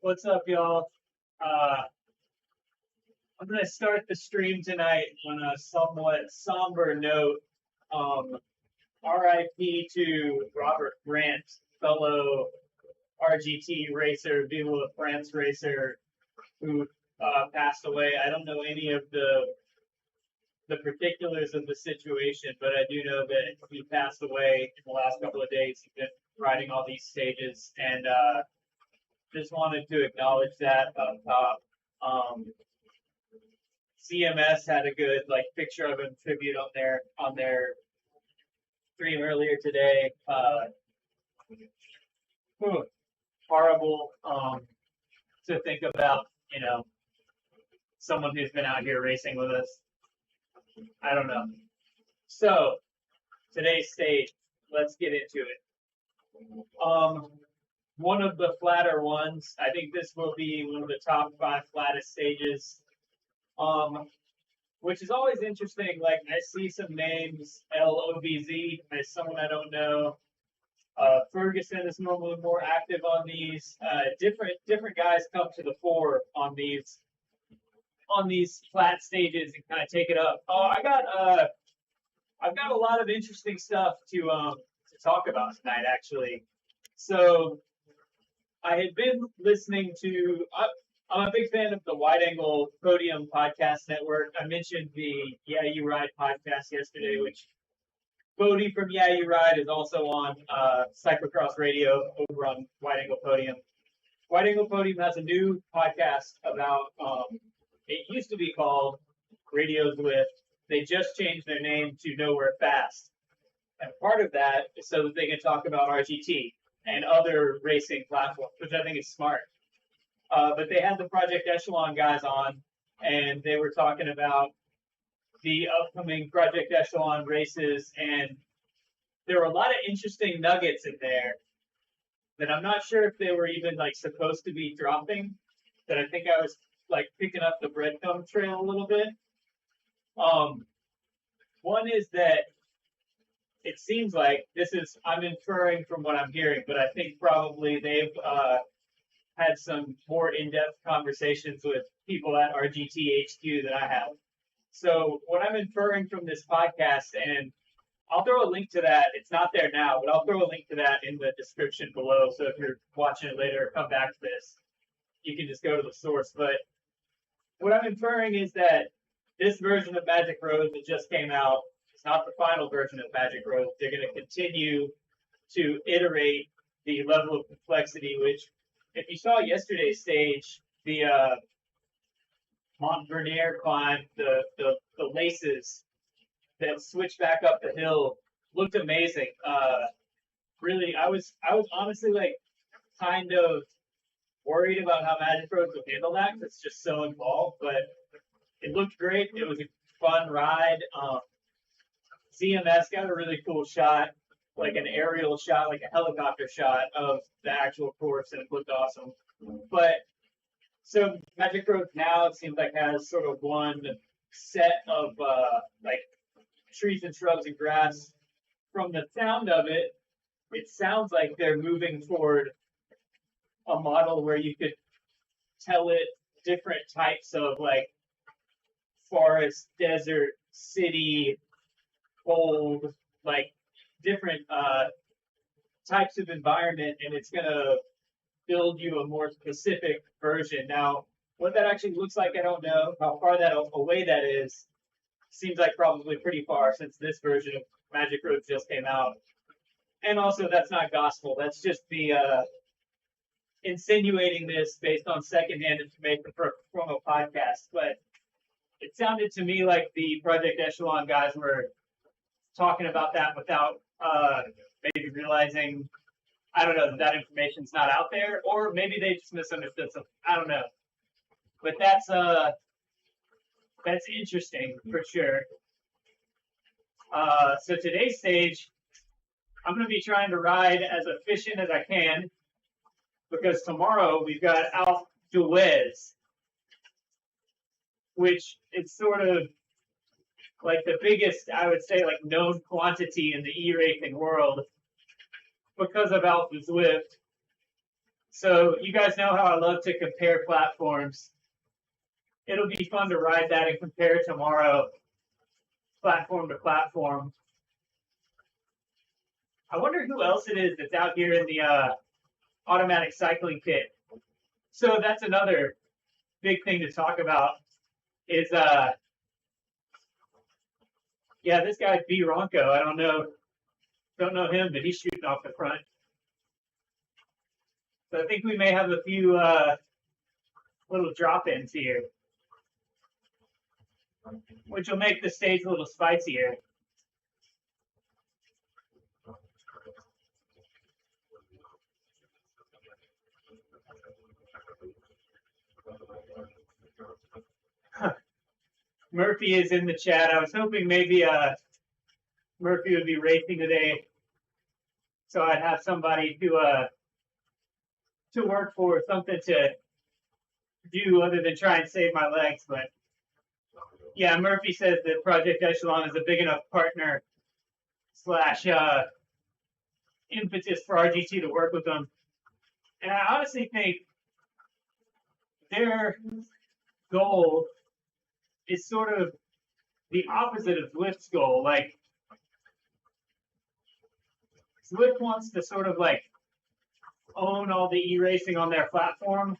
What's up, y'all? I'm going to start the stream tonight on a somewhat somber note. RIP to Robert Grant, fellow RGT racer, VLF France racer, who passed away. I don't know any of the particulars of the situation, but I do know that he passed away in the last couple of days. He's been riding all these stages, and just wanted to acknowledge that up top. CMS had a good picture of him tribute on their stream earlier today. Horrible to think about, someone who's been out here racing with us. I don't know. So today's stage, let's get into it. One of the flatter ones. I think this will be one of the top 5 flattest stages. Which is always interesting. Like, I see some names, LOBZ, as someone I don't know. Ferguson is normally more active on these. Different guys come to the fore on these flat stages and kind of take it up. Oh, I've got a lot of interesting stuff to talk about tonight, actually. So I had been listening to. I'm a big fan of the Wide Angle Podium Podcast Network. I mentioned the Yeah You Ride podcast yesterday, which Bodie from Yeah You Ride is also on Cyclocross Radio over on Wide Angle Podium. Wide Angle Podium has a new podcast about, it used to be called Radio Zwift. They just changed their name to Nowhere Fast. And part of that is so that they can talk about RGT and other racing platforms, which I think is smart. But they had the Project Echelon guys on, and they were talking about the upcoming Project Echelon races, and there were a lot of interesting nuggets in there that I'm not sure if they were even supposed to be dropping, that I think I was picking up the breadcrumb trail a little bit. One is that it seems like I'm inferring from what I'm hearing, but I think probably they've had some more in-depth conversations with people at RGT HQ than I have. So what I'm inferring from this podcast, and I'll throw a link to that. It's not there now, but I'll throw a link to that in the description below. So if you're watching it later, come back to this, you can just go to the source. But what I'm inferring is that this version of Magic Road that just came out is not the final version of Magic Road. They're going to continue to iterate the level of complexity, which, if you saw yesterday's stage, the Mont Vernier climb, the laces that switch back up the hill looked amazing. Really, I was honestly kind of worried about how Magic Road would handle that because it's just so involved, but it looked great. It was a fun ride. CMS got a really cool shot, like an aerial shot, like a helicopter shot of the actual course, and it looked awesome. But so Magic Road now, it seems like, has sort of one set of trees and shrubs and grass. From the sound of it, it sounds like they're moving toward a model where you could tell it different types of forest, desert, city, cold, different types of environment, and it's going to build you a more specific version. Now, what that actually looks like, I don't know. How far away that is, seems like probably pretty far, since this version of Magic Road just came out. And also, that's not gospel. That's just the insinuating this based on secondhand information from a podcast. But it sounded to me like the Project Echelon guys were talking about that without maybe realizing, I don't know, that information's not out there, or maybe they just misunderstood something. I don't know. But that's interesting for sure. So today's stage, I'm going to be trying to ride as efficient as I can, because tomorrow we've got Alp D'Huez, which is sort of the biggest, I would say, known quantity in the e-racing world because of Alp Zwift. So you guys know how I love to compare platforms. It'll be fun to ride that and compare tomorrow, platform to platform. I wonder who else it is that's out here in the automatic cycling kit. So that's another big thing to talk about is, yeah, this guy B Ronco. I don't know him, but he's shooting off the front. So I think we may have a few little drop-ins here, which will make the stage a little spicier. Murphy is in the chat. I was hoping maybe Murphy would be racing today, so I'd have somebody to work for, something to do other than try and save my legs. But yeah, Murphy says that Project Echelon is a big enough partner / impetus for RGT to work with them. And I honestly think their goal is sort of the opposite of Zwift's goal. Like, Zwift wants to sort of like own all the e-racing on their platform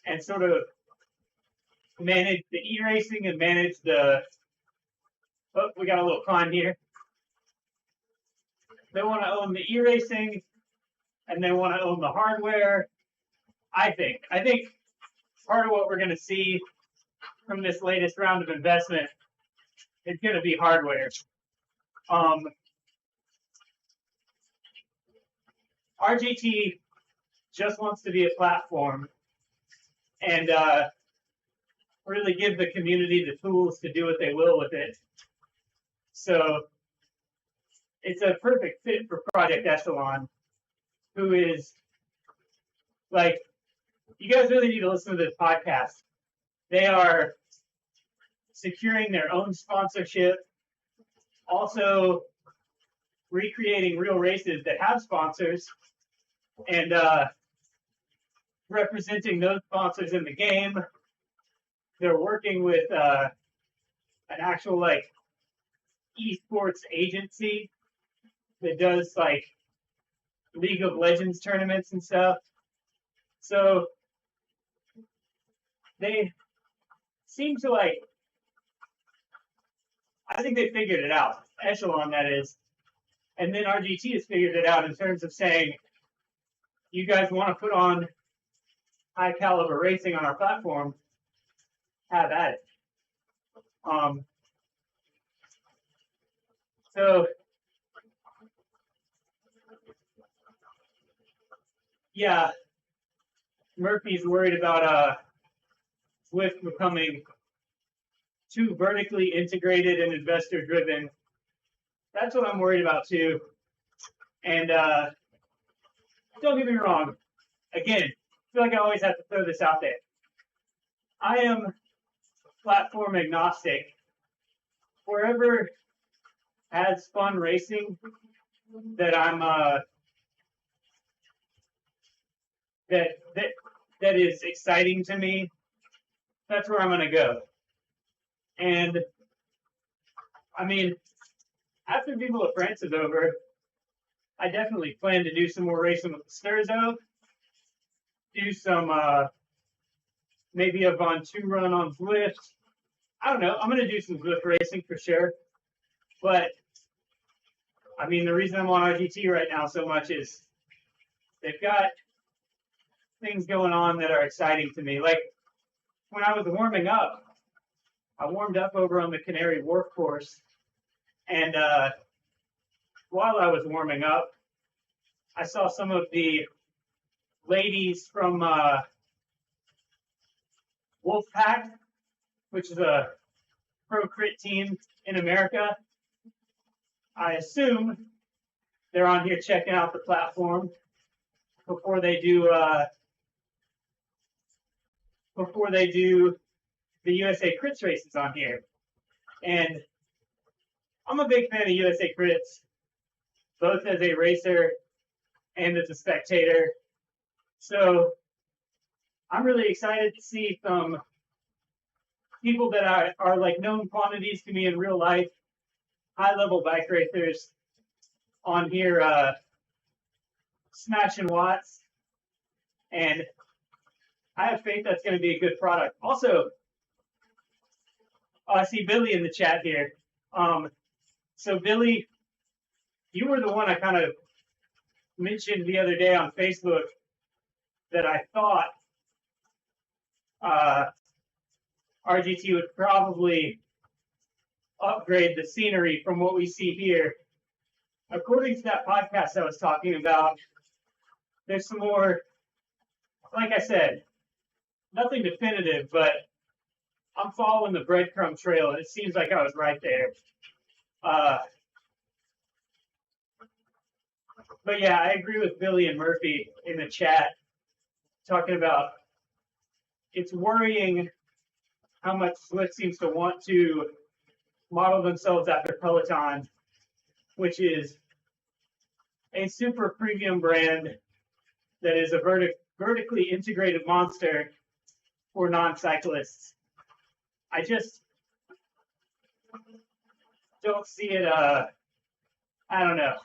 and sort of manage the e-racing and manage the, oh, we got a little climb here. They want to own the e-racing and they want to own the hardware. I think part of what we're going to see from this latest round of investment is going to be hardware. RGT just wants to be a platform and really give the community the tools to do what they will with it. So it's a perfect fit for Project Echelon, who is like, you guys really need to listen to this podcast. They are securing their own sponsorship, also recreating real races that have sponsors, and representing those sponsors in the game. They're working with an actual like esports agency that does like League of Legends tournaments and stuff. So they seem to like, I think they figured it out. Echelon, that is. And then RGT has figured it out in terms of saying, you guys want to put on high caliber racing on our platform, have at it. So yeah, Murphy's worried about Zwift becoming too vertically integrated and investor driven. That's what I'm worried about too. And don't get me wrong. Again, I feel like I always have to throw this out there. I am platform agnostic. Wherever has fun racing that I'm that is exciting to me, that's where I'm gonna go. And I mean, after Viva La France is over, I definitely plan to do some more racing with the Sturzo, do some maybe a Von 2 run on Zwift. I don't know. I'm going to do some Zwift racing for sure. But, I mean, the reason I'm on RGT right now so much is they've got things going on that are exciting to me. Like, when I was warming up, I warmed up over on the Canary Wharf course. And while I was warming up, I saw some of the ladies from Wolfpack, which is a pro crit team in America. I assume they're on here checking out the platform before they do the USA Crits races on here. And I'm a big fan of USA Crits, both as a racer and as a spectator. So I'm really excited to see some people that are like known quantities to me in real life, high-level bike racers on here smashing watts, and I have faith that's going to be a good product. Also, I see Billy in the chat here. So Billy, you were the one I kind of mentioned the other day on Facebook that I thought RGT would probably upgrade the scenery from what we see here. According to that podcast I was talking about, there's some more, like I said, nothing definitive, but I'm following the breadcrumb trail, and it seems like I was right there. But yeah, I agree with Billy and Murphy in the chat, talking about it's worrying how much Swift seems to want to model themselves after Peloton, which is a super premium brand that is a vertically integrated monster for non-cyclists. I just don't see it. I don't know.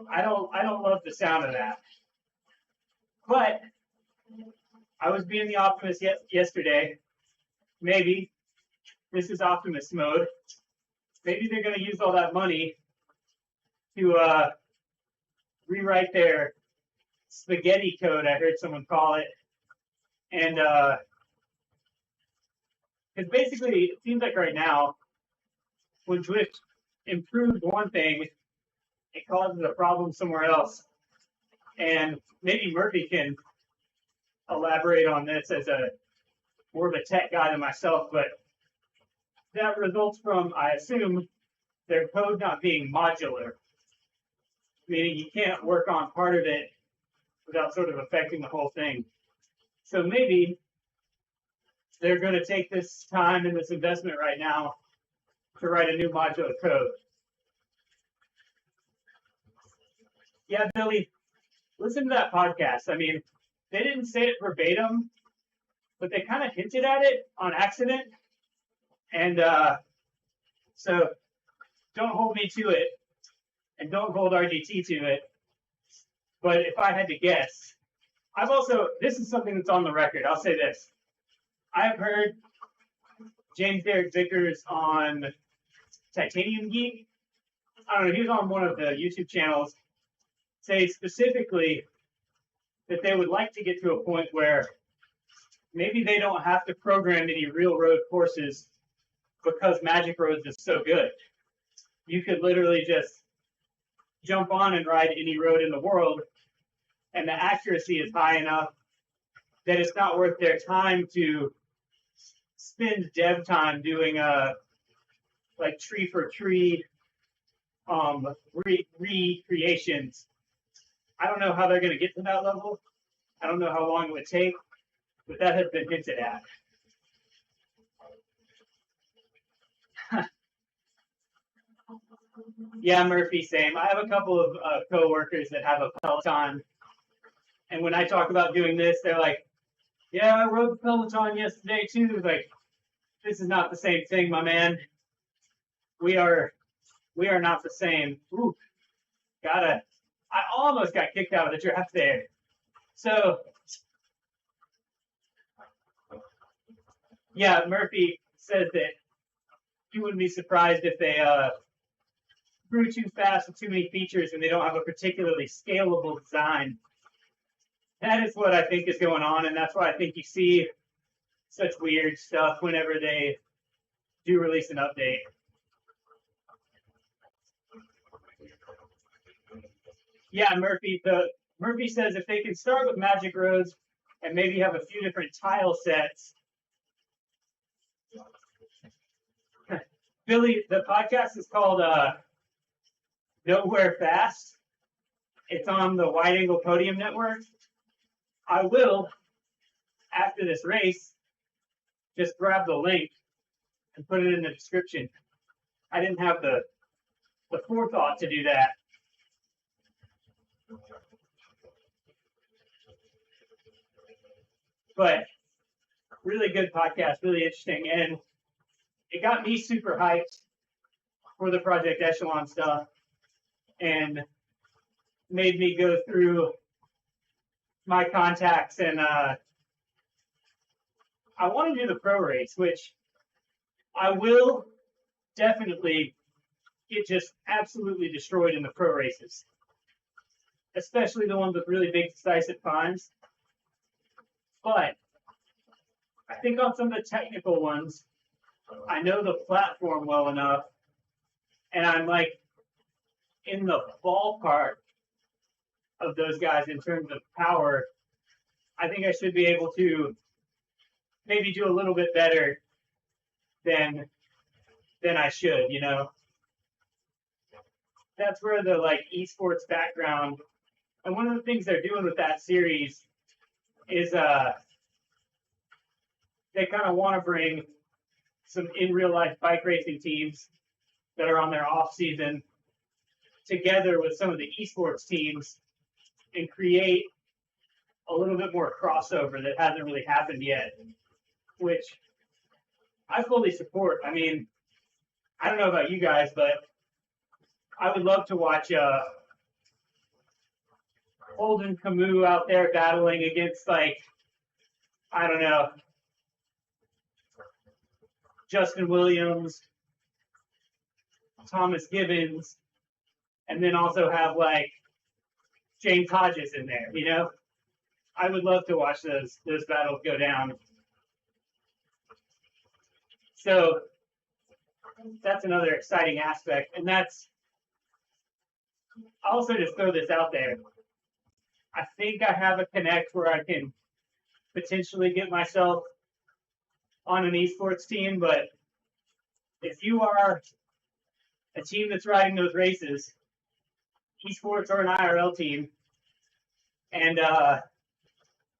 I don't love the sound of that. But I was being the optimist yesterday. Maybe this is optimist mode. Maybe they're going to use all that money to rewrite their spaghetti code, I heard someone call it. And because basically it seems like right now, when Zwift improved one thing, it causes a problem somewhere else. And maybe Murphy can elaborate on this as a more of a tech guy than myself, but that results from, I assume, their code not being modular, meaning you can't work on part of it without sort of affecting the whole thing. So maybe they're going to take this time and this investment right now to write a new modular code. Yeah, Billy, listen to that podcast. I mean, they didn't say it verbatim, but they kind of hinted at it on accident. And so don't hold me to it, and don't hold RGT to it. But if I had to guess, I've also, this is something that's on the record. I'll say this. I've heard James Derek Vickers on Titanium Geek. I don't know, he was on one of the YouTube channels, say specifically that they would like to get to a point where maybe they don't have to program any real road courses because Magic Roads is so good. You could literally just jump on and ride any road in the world, and the accuracy is high enough that it's not worth their time to spend dev time doing like tree for tree recreations. I don't know how they're going to get to that level. I don't know how long it would take, but that has been hinted at. Yeah, Murphy, same. I have a couple of co-workers that have a Peloton, and when I talk about doing this, they're like, yeah, I rode the Peloton yesterday too. Like, this is not the same thing, my man. We are not the same. Ooh, I almost got kicked out of the draft there. So, yeah, Murphy says that you wouldn't be surprised if they grew too fast with too many features and they don't have a particularly scalable design. That is what I think is going on, and that's why I think you see such weird stuff whenever they do release an update. Yeah, Murphy says if they can start with Magic Roads and maybe have a few different tile sets. Billy, the podcast is called Nowhere Fast. It's on the Wide Angle Podium Network. I will, after this race, just grab the link and put it in the description. I didn't have the forethought to do that. But really good podcast, really interesting. And it got me super hyped for the Project Echelon stuff and made me go through my contacts. And I want to do the pro race, which I will definitely get just absolutely destroyed in the pro races, especially the ones with really big decisive times. But I think on some of the technical ones, I know the platform well enough, and I'm like in the ballpark of those guys in terms of power. I think I should be able to maybe do a little bit better than I should, you know. That's where the like esports background, and one of the things they're doing with that series is they kind of want to bring some in real life bike racing teams that are on their off season together with some of the esports teams and create a little bit more crossover that hasn't really happened yet, which I fully support. I mean, I don't know about you guys, but I would love to watch Holden Camus out there battling against, like, I don't know, Justin Williams, Thomas Gibbons, and then also have like James Hodges in there, you know? I would love to watch those battles go down. So that's another exciting aspect. And that's, I'll also just throw this out there. I think I have a connect where I can potentially get myself on an esports team, but if you are a team that's riding those races, esports or an IRL team, and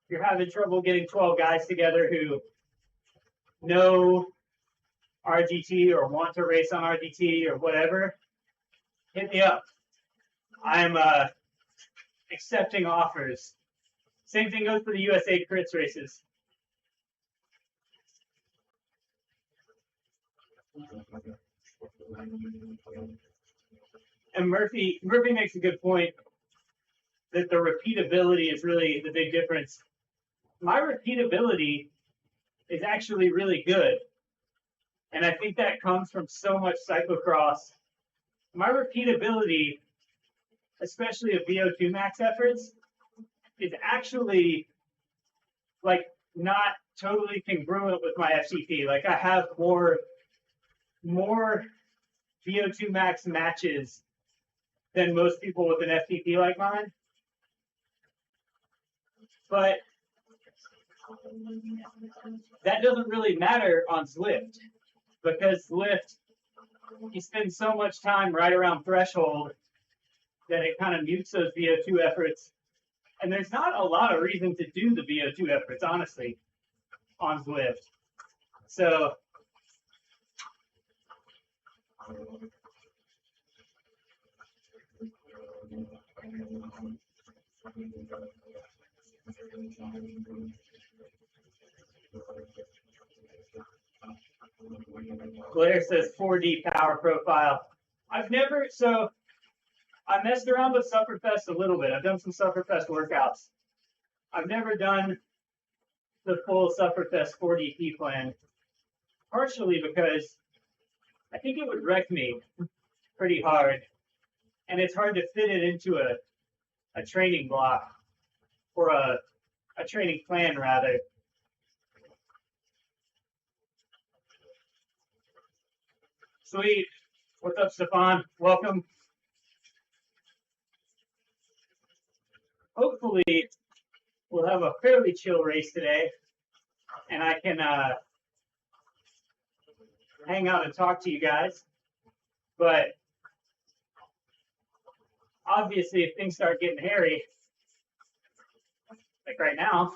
you're having trouble getting 12 guys together who know RGT or want to race on RGT or whatever, hit me up. I'm accepting offers. Same thing goes for the USA Crits races. And Murphy makes a good point that the repeatability is really the big difference. My repeatability is actually really good. And I think that comes from so much cyclocross. My repeatability, especially of VO2 max efforts, is actually like not totally congruent with my FTP. Like I have more VO2 max matches than most people with an FTP like mine. But that doesn't really matter on Zwift, because Zwift, you spend so much time right around threshold that it kind of mutes those VO2 efforts. And there's not a lot of reason to do the VO2 efforts, honestly, on Zwift. So Blair says 4D power profile. I messed around with Sufferfest a little bit. I've done some Sufferfest workouts. I've never done the full Sufferfest 4DP plan, partially because I think it would wreck me pretty hard, and it's hard to fit it into a training block, or a training plan, rather. Sweet. What's up, Stefan? Welcome. Hopefully, we'll have a fairly chill race today, and I can hang out and talk to you guys. But obviously, if things start getting hairy, like right now,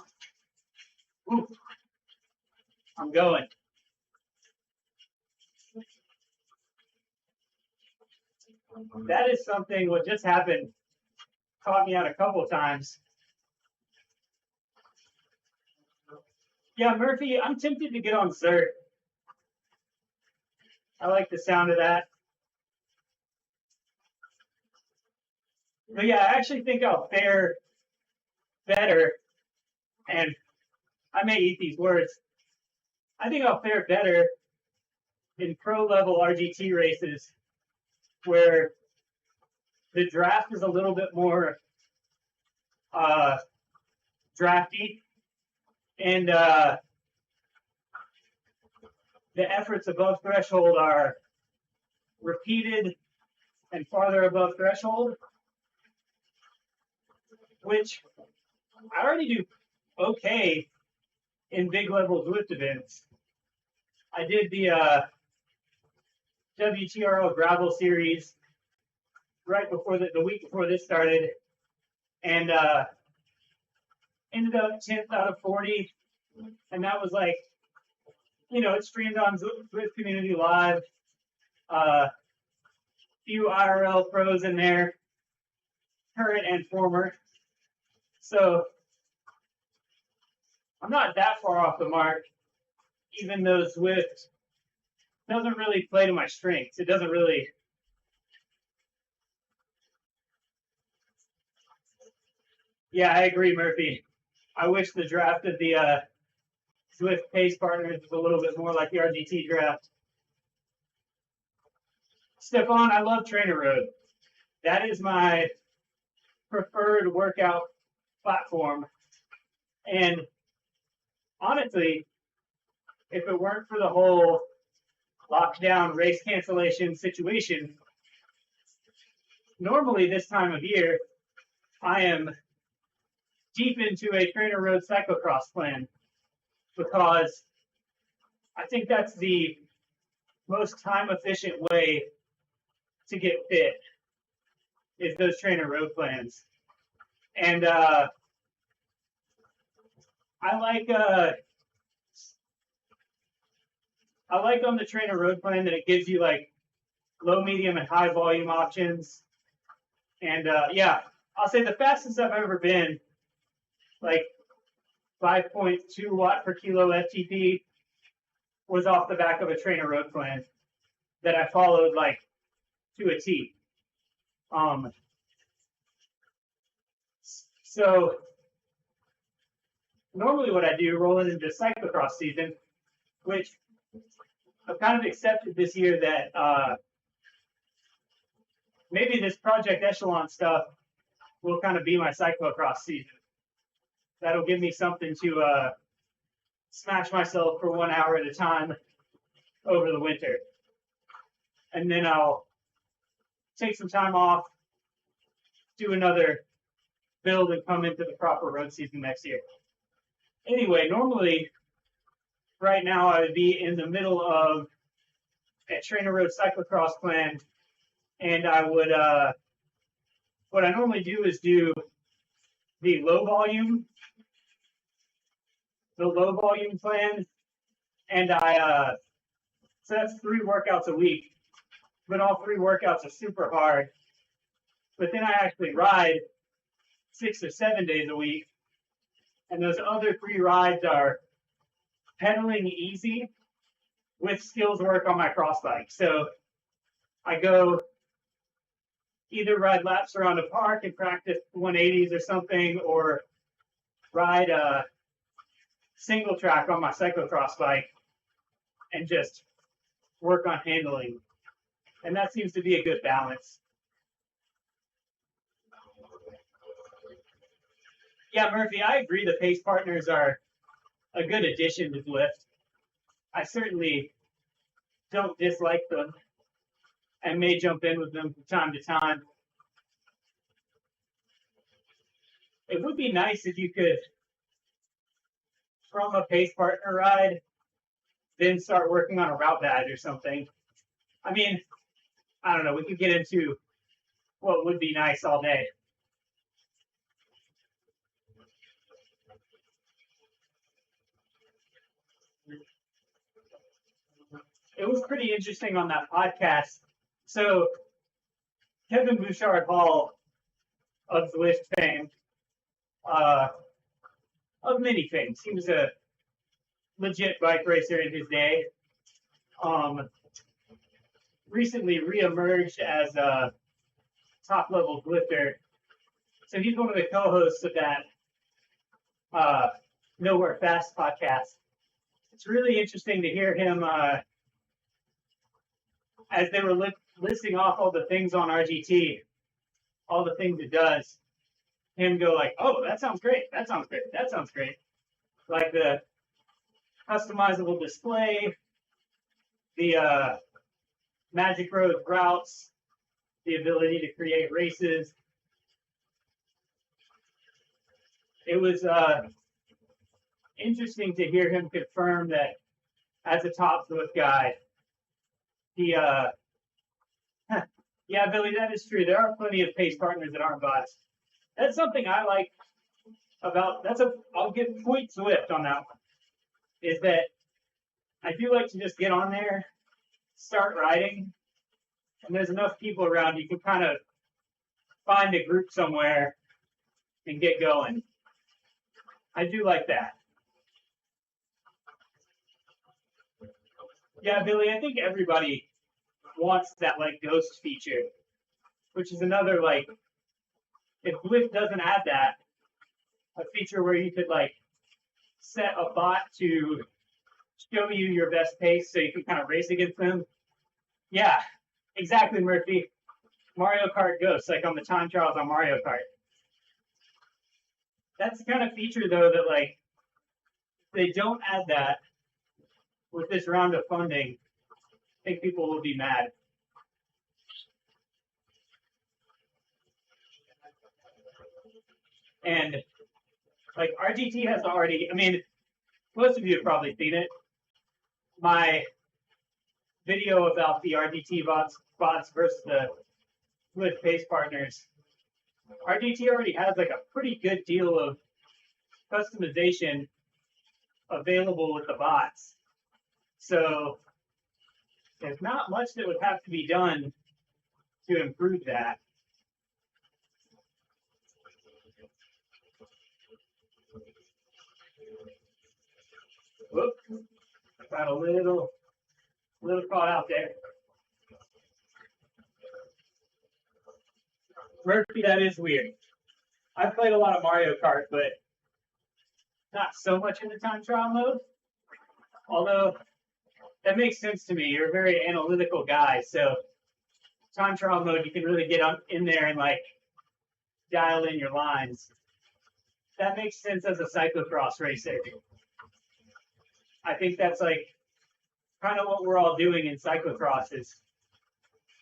I'm going. That is something, what just happened, caught me out a couple of times. Yeah, Murphy, I'm tempted to get on Zert. I like the sound of that. But yeah, I actually think I'll fare better, and I may eat these words. I think I'll fare better in pro level RGT races where the draft is a little bit more drafty, and the efforts above threshold are repeated and farther above threshold, which I already do okay in big level Zwift events. I did the WTRL gravel series right before the week before this started, and ended up 10th out of 40, and that was like, you know, it streamed on Zwift Community Live. Few IRL pros in there, current and former. So I'm not that far off the mark, even though Zwift doesn't really play to my strengths. It doesn't really. Yeah, I agree, Murphy. I wish the draft of the Zwift pace partners was a little bit more like the RGT draft. Stefan, I love Trainer Road. That is my preferred workout platform. And honestly, if it weren't for the whole lockdown race cancellation situation, normally this time of year, I am deep into a Trainer Road cyclocross plan because I think that's the most time efficient way to get fit is those Trainer Road plans. And I like on the Trainer Road plan that it gives you like low, medium, and high volume options. And yeah, I'll say the fastest I've ever been, like 5.2 watt per kilo FTP, was off the back of a Trainer Road plan that I followed like to a T. So normally what I do rolling into cyclocross season, which I've kind of accepted this year that maybe this Project Echelon stuff will kind of be my cyclocross season. That'll give me something to smash myself for 1 hour at a time over the winter. And then I'll take some time off, do another build, and come into the proper road season next year. Anyway, normally, right now, I would be in the middle of a Trainer Road cyclocross plan, and I would, what I normally do is do the low volume plan, and so that's 3 workouts a week, but all 3 workouts are super hard. But then I actually ride 6 or 7 days a week, and those other 3 rides are pedaling easy with skills work on my cross bike. So I go either ride laps around a park and practice 180s or something, or ride a single track on my cyclocross bike and just work on handling. And that seems to be a good balance. Yeah, Murphy, I agree the pace partners are a good addition to Zwift. I certainly don't dislike them and may jump in with them from time to time. It would be nice if you could, from a pace partner ride, then start working on a route badge or something. I mean, I don't know, we could get into what would be nice all day. It was pretty interesting on that podcast. So Kevin Bouchard Hall of Zwift fame, of many things. He was a legit bike racer in his day. Recently re-emerged as a top-level lifter. So he's one of the co-hosts of that Nowhere Fast podcast. It's really interesting to hear him as they were listing off all the things on RGT, all the things it does. Him go like, "Oh, that sounds great. That sounds great. That sounds great." Like the customizable display, the Magic Road routes, the ability to create races. It was interesting to hear him confirm that as a top Zwift guy, he, yeah, Billy, that is true. There are plenty of pace partners that aren't bots. That's something I like about, I'll give point Zwift on that one, is that I do like to just get on there, start riding, and there's enough people around, you can kind of find a group somewhere and get going. I do like that. Yeah, Billy, I think everybody wants that like ghost feature, which is another like, if Zwift doesn't add that, a feature where you could like set a bot to show you your best pace so you can kind of race against them. Yeah, exactly, Murphy. Mario Kart Ghost, like on the time trials on Mario Kart. That's the kind of feature though that like, if they don't add that with this round of funding, I think people will be mad. And like RGT has already, I mean, most of you have probably seen it. My video about the RGT bots versus the Zwift pace partners. RGT already has like a pretty good deal of customization available with the bots. So there's not much that would have to be done to improve that. Whoop, got a little caught out there. Murphy, that is weird. I've played a lot of Mario Kart, but not so much in the time trial mode. Although that makes sense to me. You're a very analytical guy, so time trial mode, you can really get in there and like dial in your lines. That makes sense as a cyclocross racer. I think that's like kind of what we're all doing in cyclocross is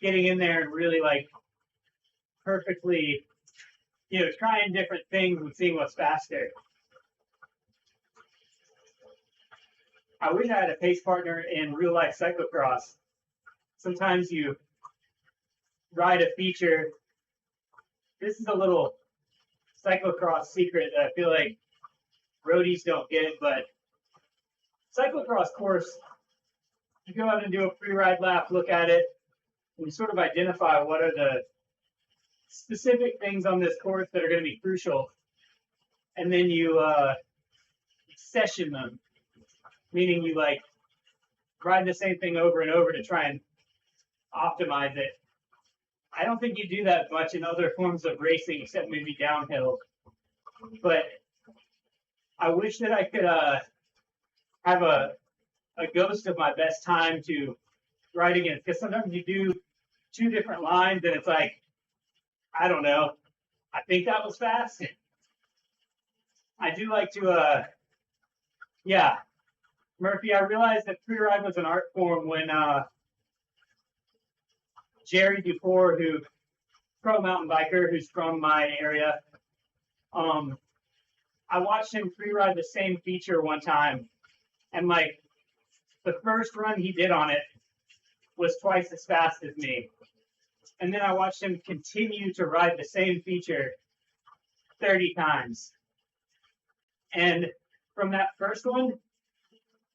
getting in there and really like perfectly, you know, trying different things and seeing what's faster. I wish I had a pace partner in real life cyclocross. Sometimes you ride a feature. This is a little cyclocross secret that I feel like roadies don't get, but cyclocross course, you go out and do a free-ride lap, look at it, and you sort of identify what are the specific things on this course that are going to be crucial, and then you session them, meaning you like ride the same thing over and over to try and optimize it. I don't think you do that much in other forms of racing except maybe downhill, but I wish that I could have a ghost of my best time to ride against, because sometimes you do two different lines and it's like, I don't know, I think that was fast. I do like to, yeah, Murphy, I realized that free ride was an art form when Jerry Dufour, who pro mountain biker, who's from my area, I watched him free ride the same feature one time, and like the first run he did on it was twice as fast as me. And then I watched him continue to ride the same feature 30 times. And from that first one,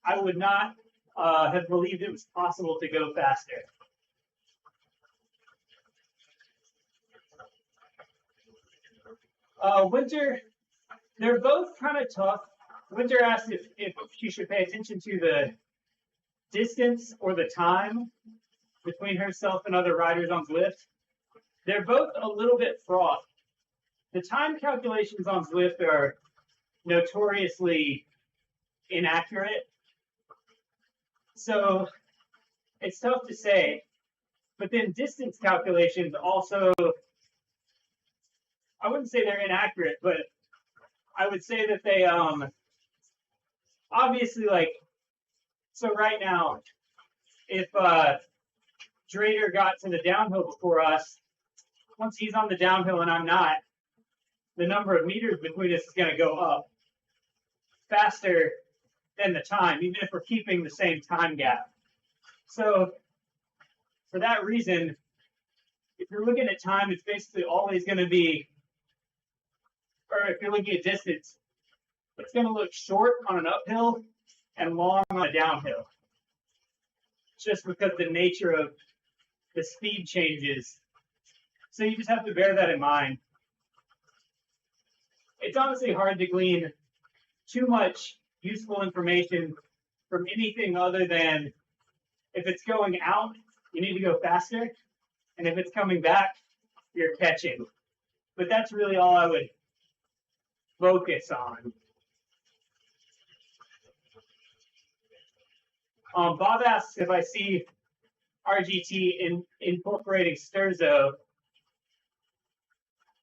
I would not have believed it was possible to go faster. Winter, they're both kind of tough Winter asked if she should pay attention to the distance or the time between herself and other riders on Zwift. They're both a little bit fraught. The time calculations on Zwift are notoriously inaccurate. So it's tough to say. But then distance calculations also, I wouldn't say they're inaccurate, but I would say that they obviously, like, so right now, if Drader got to the downhill before us, once he's on the downhill and I'm not, the number of meters between us is going to go up faster than the time, even if we're keeping the same time gap. So for that reason, if you're looking at time, it's basically always going to be, or if you're looking at distance, it's going to look short on an uphill and long on a downhill. Just because the nature of the speed changes. So you just have to bear that in mind. It's honestly hard to glean too much useful information from anything other than if it's going out, you need to go faster. And if it's coming back, you're catching. But that's really all I would focus on. Bob asks if I see RGT incorporating Sturzo.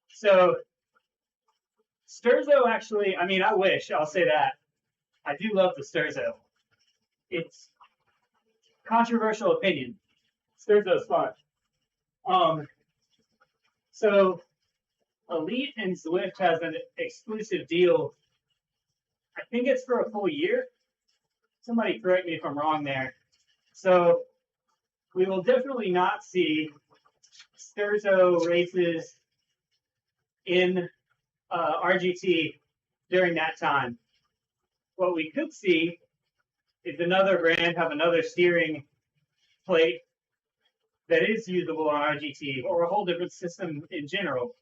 So Sturzo actually, I mean, I wish, I'll say that. I do love the Sturzo. It's controversial opinion. Sturzo's fun. So Elite and Zwift has an exclusive deal. I think it's for a full year. Somebody correct me if I'm wrong there. So we will definitely not see Sturzo races in RGT during that time. What we could see is another brand have another steering plate that is usable on RGT, or a whole different system in general.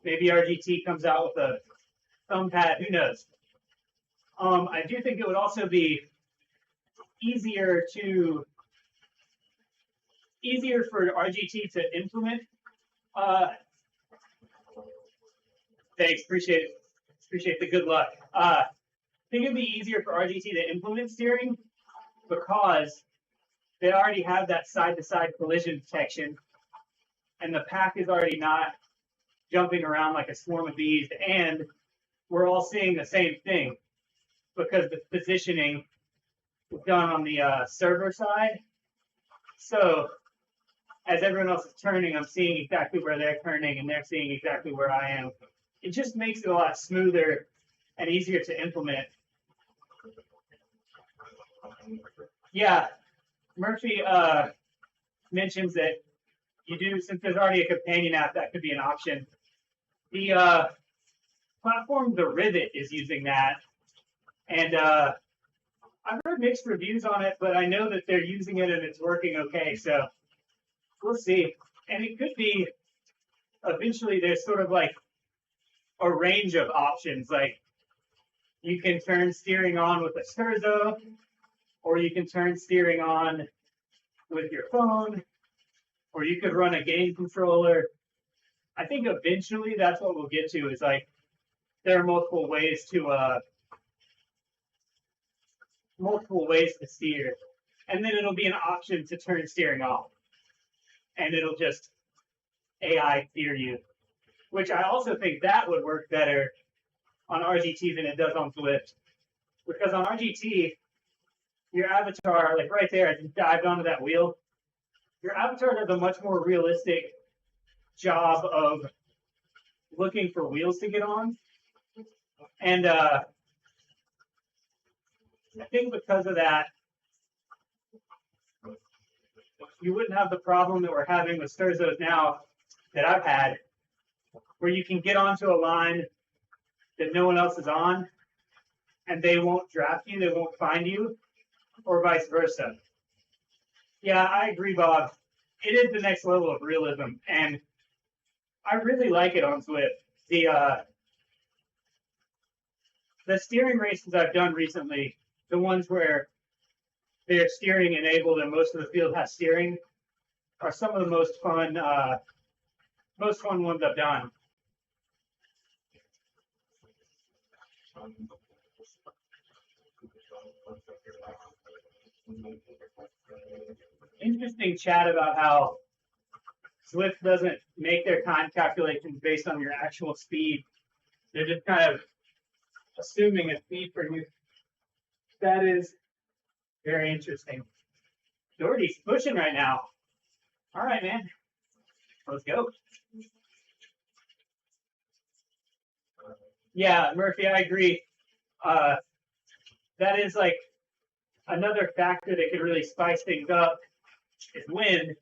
Maybe RGT comes out with a thumb pad, who knows? I do think it would also be easier for RGT to implement. Thanks, appreciate the good luck. I think it'd be easier for RGT to implement steering because they already have that side-to-side collision detection, and the pack is already not jumping around like a swarm of bees, and we're all seeing the same thing because the positioning is done on the server side. So as everyone else is turning, I'm seeing exactly where they're turning, and they're seeing exactly where I am. It just makes it a lot smoother and easier to implement. Yeah, Murphy mentions that you do, since there's already a companion app, that could be an option. The platform, The Rivet, is using that. And I've heard mixed reviews on it, but I know that they're using it and it's working okay. So we'll see. And it could be, eventually, there's sort of like a range of options. Like you can turn steering on with a Sturzo, or you can turn steering on with your phone, or you could run a game controller. I think eventually that's what we'll get to, is like there are multiple ways to steer, and then it'll be an option to turn steering off, and it'll just AI steer you, which I also think that would work better on RGT than it does on Zwift, because on RGT, your avatar, like right there, I just dived onto that wheel. Your avatar does a much more realistic job of looking for wheels to get on. And I think because of that, you wouldn't have the problem that we're having with Sturzos now that I've had, where you can get onto a line that no one else is on, and they won't draft you, they won't find you, or vice versa. Yeah, I agree, Bob. It is the next level of realism, and I really like it on Zwift. the steering races I've done recently, the ones where they're steering enabled and most of the field has steering, are some of the most fun ones I've done. Interesting chat about how Swift doesn't make their time calculations based on your actual speed. They're just kind of assuming a speed for you. That is very interesting. Doherty's pushing right now. All right, man. Let's go. Yeah, Murphy, I agree. That is like another factor that could really spice things up is wind.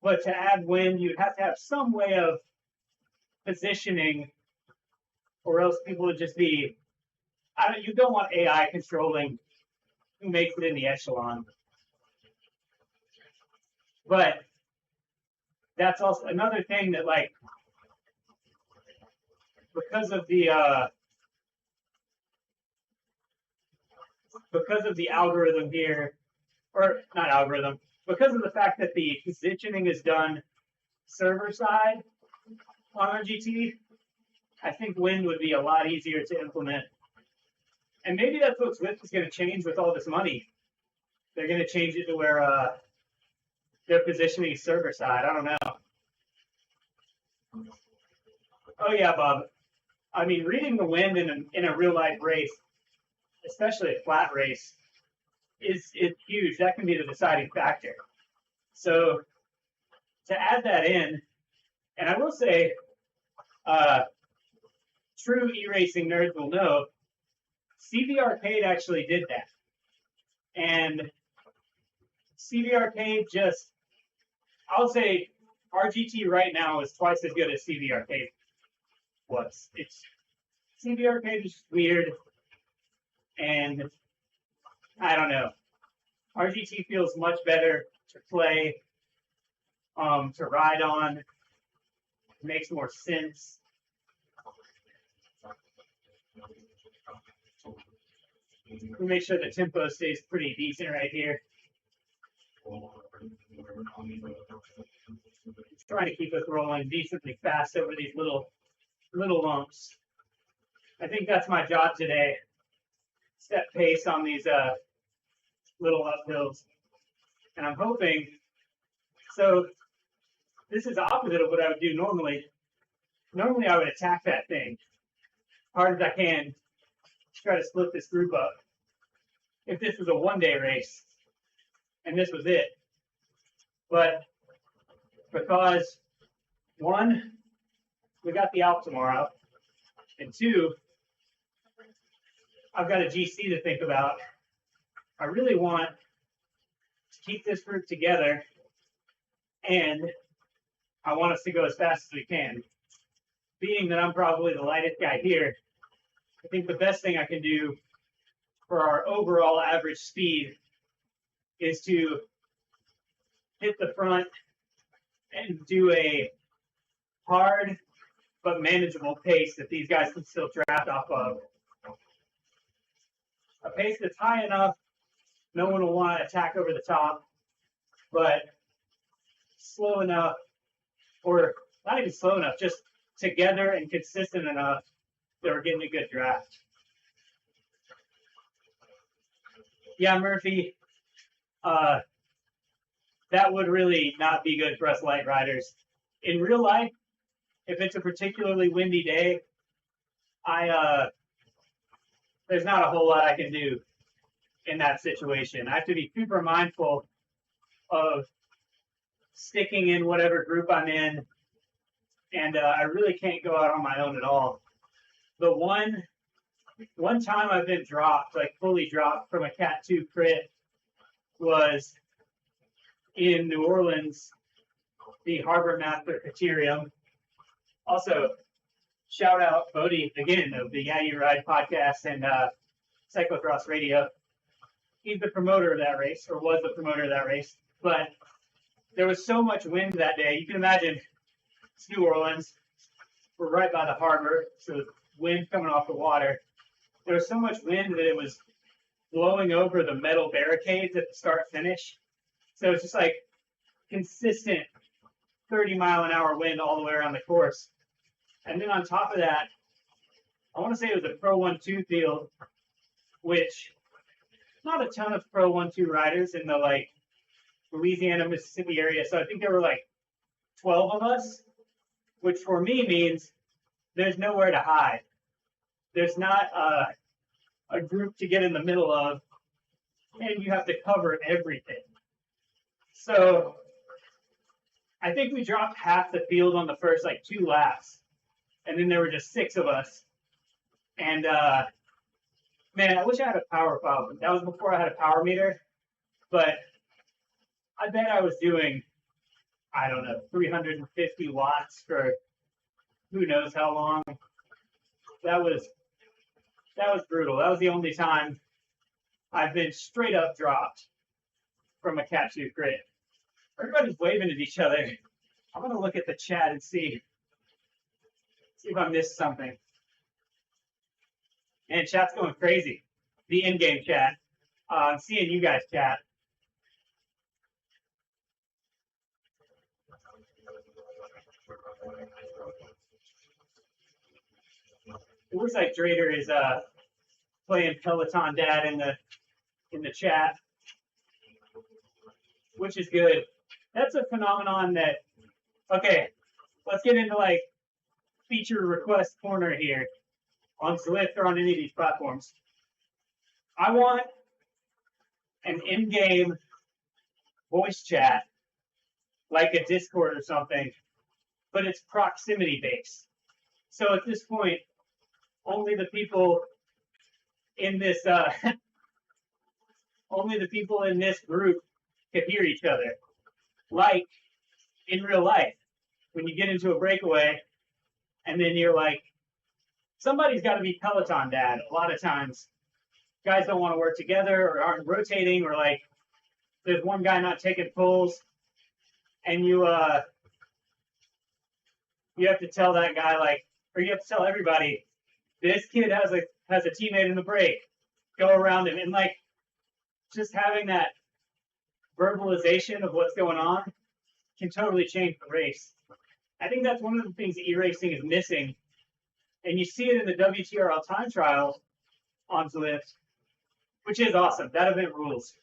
But to add wind, you'd have to have some way of positioning, or else people would just be. You don't want AI controlling who makes it in the echelon. But that's also another thing that, like, because of the algorithm here, or not algorithm, because of the fact that the positioning is done server side on RGT, I think wind would be a lot easier to implement. And maybe that's what Swift is going to change with all this money. They're going to change it to where they're positioning server side. I don't know. Oh yeah, Bob. I mean, reading the wind in a real life race, especially a flat race, is huge. That can be the deciding factor. So to add that in, and I will say, true e-racing nerds will know, CV Arcade actually did that. And CV Arcade just, I'll say RGT right now is twice as good as CV Arcade was. CV Arcade is weird, and I don't know. RGT feels much better to play, to ride on. It makes more sense. We make sure the tempo stays pretty decent right here. Trying to keep us rolling decently fast over these little lumps. I think that's my job today. Set pace on these little uphills. And I'm hoping, so this is the opposite of what I would do normally. Normally I would attack that thing hard as I can to try to split this group up. If this was a one-day race and this was it. But because, one, we got the Alp tomorrow, and two, I've got a GC to think about. I really want to keep this group together, and I want us to go as fast as we can. Being that I'm probably the lightest guy here, I think the best thing I can do for our overall average speed is to hit the front and do a hard but manageable pace that these guys can still draft off of. A pace that's high enough, no one will want to attack over the top, but slow enough, or not even slow enough, just together and consistent enough that we're getting a good draft. Yeah, Murphy, that would really not be good for us light riders. In real life, if it's a particularly windy day, there's not a whole lot I can do in that situation. I have to be super mindful of sticking in whatever group I'm in, and I really can't go out on my own at all. The one time I've been dropped, like fully dropped from a Cat 2 crit, was in New Orleans, the Harbor Master Criterium. Also, shout out Bodie again of the Yeah You Ride podcast and Cyclocross Radio. He's the promoter of that race, or was the promoter of that race. But there was so much wind that day. You can imagine it's New Orleans. We're right by the harbor, so wind coming off the water. there was so much wind that it was blowing over the metal barricades at the start finish. So it's just like consistent 30-mile-an-hour wind all the way around the course. And then on top of that, I want to say it was a Pro 1-2 field, which not a ton of Pro 1-2 riders in the like Louisiana, Mississippi area. So I think there were like 12 of us, which for me means there's nowhere to hide. There's not a group to get in the middle of, and you have to cover everything. So I think we dropped half the field on the first like 2 laps, and then there were just 6 of us. And man, I wish I had a power file. That was before I had a power meter, but I bet I was doing, I don't know, 350 watts for who knows how long. That was brutal. That was the only time I've been straight up dropped from a Cat 2 crit. Everybody's waving at each other. I'm gonna look at the chat and see if I missed something. And chat's going crazy. The in-game chat. I'm seeing you guys chat. It looks like Drader is playing Peloton Dad in the chat, which is good. That's a phenomenon that, okay, let's get into like feature request corner here on Zwift or on any of these platforms. I want an in-game voice chat, like a Discord or something, but it's proximity based. So at this point, only the people in this group can hear each other. Like in real life, when you get into a breakaway, and then you're like, somebody's got to be Peloton Dad. A lot of times, guys don't want to work together or aren't rotating, or like there's one guy not taking pulls, and you have to tell that guy, like, or you have to tell everybody, this kid has a teammate in the break, go around him, and like just having that verbalization of what's going on can totally change the race. I think that's one of the things that e-racing is missing, and you see it in the WTRL time trial on Zwift, which is awesome. That event rules.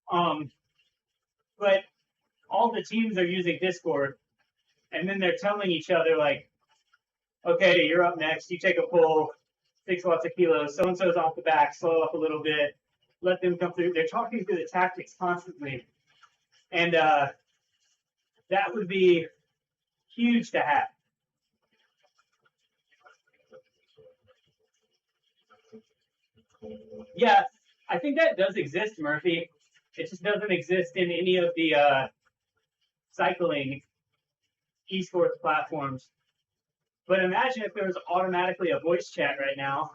But all the teams are using Discord, and then they're telling each other, like, okay, you're up next. You take a pull, 6 lots of kilos. So-and-so's off the back, slow up a little bit. Let them come through. They're talking through the tactics constantly. And that would be huge to have. Yeah, I think that does exist, Murphy. It just doesn't exist in any of the cycling esports platforms. But imagine if there was automatically a voice chat right now,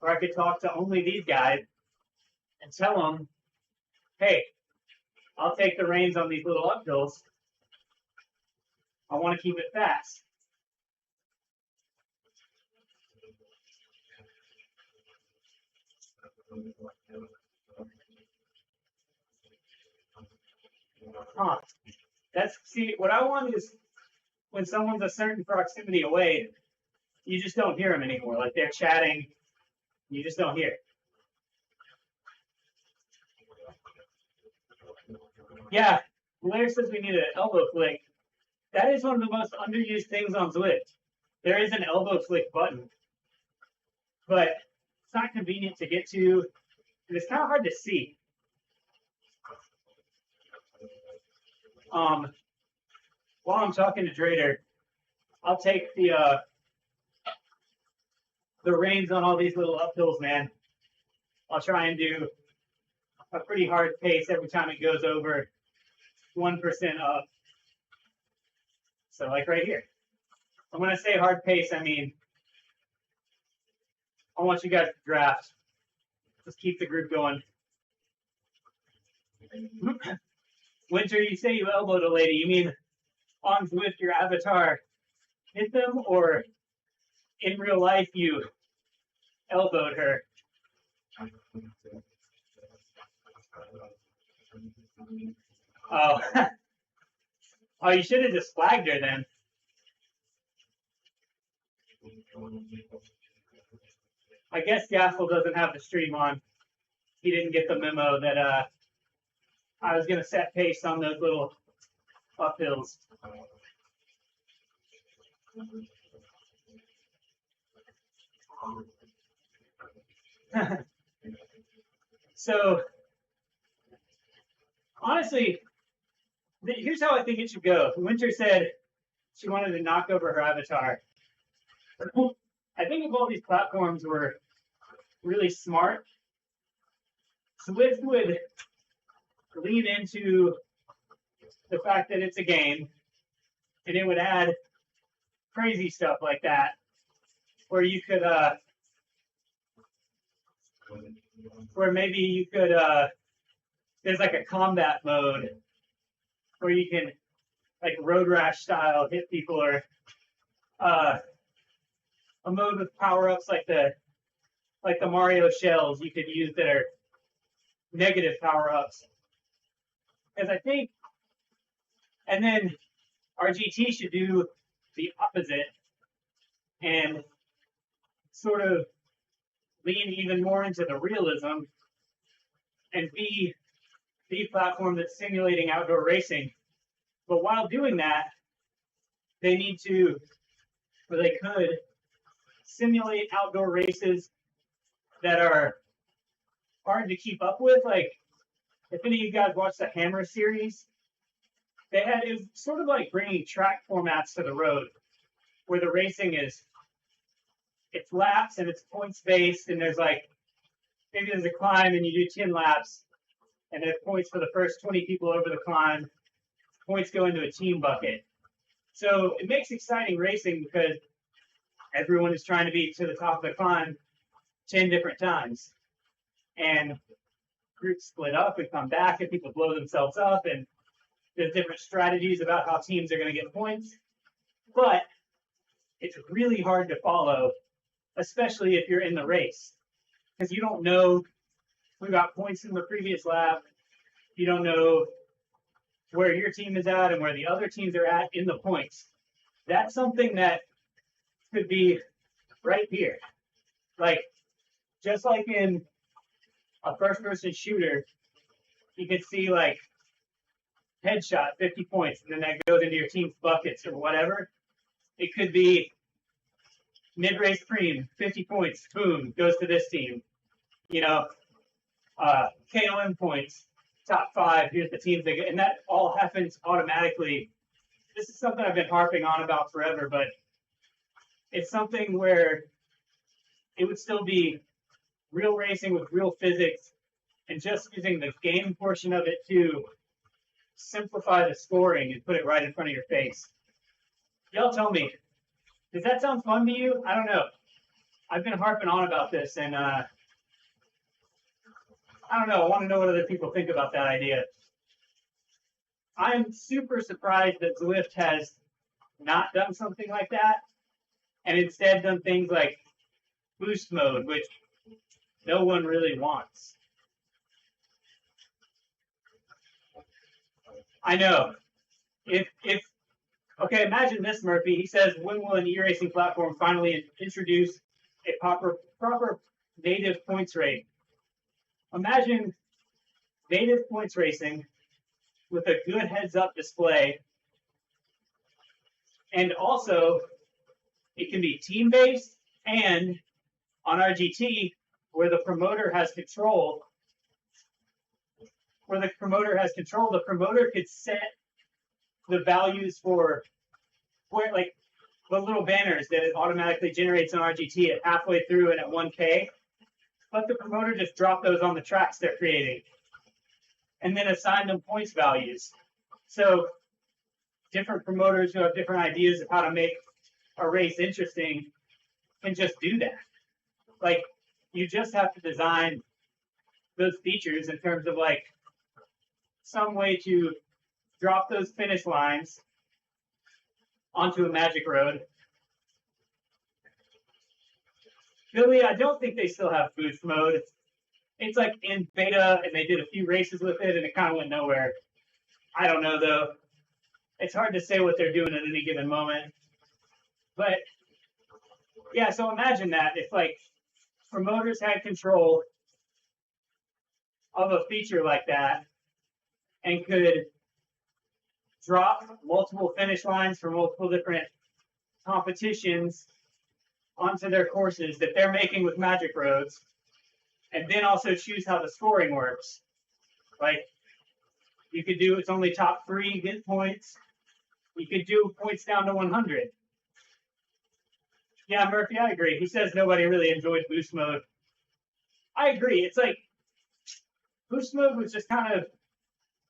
where I could talk to only these guys and tell them, hey, I'll take the reins on these little uphills. I want to keep it fast. Huh. See, what I want is when someone's a certain proximity away, you just don't hear them anymore. Like they're chatting, you just don't hear. Yeah, Blair says we need an elbow flick. That is one of the most underused things on Zwift. There is an elbow flick button, but it's not convenient to get to, and it's kind of hard to see. While I'm talking to Drader, I'll take the reins on all these little uphills, man. I'll try and do a pretty hard pace every time it goes over 1% up. So like right here. And when I say hard pace, I mean, I want you guys to draft. Just keep the group going. Winter, you say you elbowed a lady. You mean on Zwift, your avatar hit them, or in real life you elbowed her. Oh, oh, you should have just flagged her then. I guess Gaffel doesn't have the stream on. He didn't get the memo that I was going to set pace on those little uphills. So, honestly, here's how I think it should go. Winter said she wanted to knock over her avatar. I think if all these platforms were really smart, Swift would lean into the fact that it's a game, and it would add crazy stuff like that, where you could, where maybe you could, there's like a combat mode where you can, like road rash style, hit people, or a mode with power-ups like the Mario shells you could use that are negative power-ups. Because I think, and then RGT should do the opposite and sort of lean even more into the realism and be the platform that's simulating outdoor racing. But while doing that, they need to, or they could, simulate outdoor races that are hard to keep up with. Like, if any of you guys watched the Hammer series, it was sort of like bringing track formats to the road, where the racing is, it's laps and it's points based, and there's like, maybe there's a climb and you do 10 laps, and there's points for the first 20 people over the climb. Points go into a team bucket. So it makes exciting racing because everyone is trying to be to the top of the climb 10 different times. And groups split up and come back, and people blow themselves up, and there's different strategies about how teams are going to get points. But it's really hard to follow, especially if you're in the race, because you don't know who got points in the previous lap. You don't know where your team is at and where the other teams are at in the points. That's something that could be right here. Like, just like in a first-person shooter, you could see, like, headshot, 50 points, and then that goes into your team's buckets or whatever. It could be mid-race preem, 50 points, boom, goes to this team. You know, KOM points, top 5, here's the teams that get, and that all happens automatically. This is something I've been harping on about forever, but it's something where it would still be real racing with real physics and just using the game portion of it to simplify the scoring and put it right in front of your face. Y'all tell me, does that sound fun to you? I don't know. I've been harping on about this, and I don't know. I want to know what other people think about that idea. I'm super surprised that Zwift has not done something like that, and instead done things like boost mode, which no one really wants. I know. Okay, imagine this, Murphy. He says, when will an e-racing platform finally introduce a proper native points rate? Imagine native points racing with a good heads-up display, and also it can be team-based, and on RGT, where the promoter has control, the promoter could set the values for where, like, the little banners that it automatically generates on RGT at halfway through and at 1K. Let the promoter just drop those on the tracks they're creating, and then assign them points values. So different promoters who have different ideas of how to make a race interesting can just do that. Like, you just have to design those features in terms of, like, some way to drop those finish lines onto a magic road. Billy, I don't think they still have boost mode. It's like in beta, and they did a few races with it, and it kind of went nowhere. I don't know, though. It's hard to say what they're doing at any given moment. But, yeah, so imagine that. If, like, promoters had control of a feature like that and could drop multiple finish lines for multiple different competitions onto their courses that they're making with Magic Roads, and then also choose how the scoring works. Like, you could do it's only top 3 get points. You could do points down to 100. Yeah, Murphy, I agree. He says nobody really enjoyed boost mode. I agree. It's like boost mode was just kind of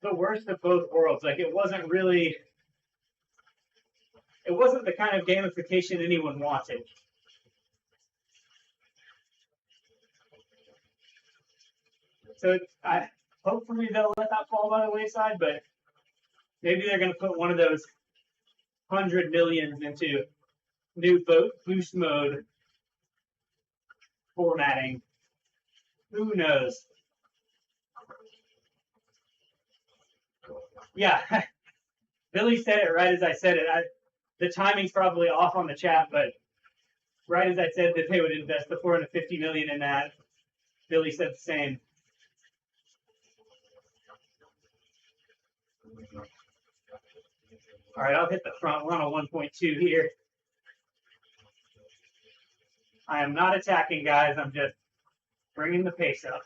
the worst of both worlds. Like, it wasn't the kind of gamification anyone wanted. So hopefully they'll let that fall by the wayside, but maybe they're going to put one of those 100 millions into new boost mode formatting. Who knows? Yeah, Billy said it right as I said it. The timing's probably off on the chat, but right as I said that they would invest the 450 million in that, Billy said the same. All right, I'll hit the front. We're on a 1.2 here. I am not attacking, guys. I'm just bringing the pace up.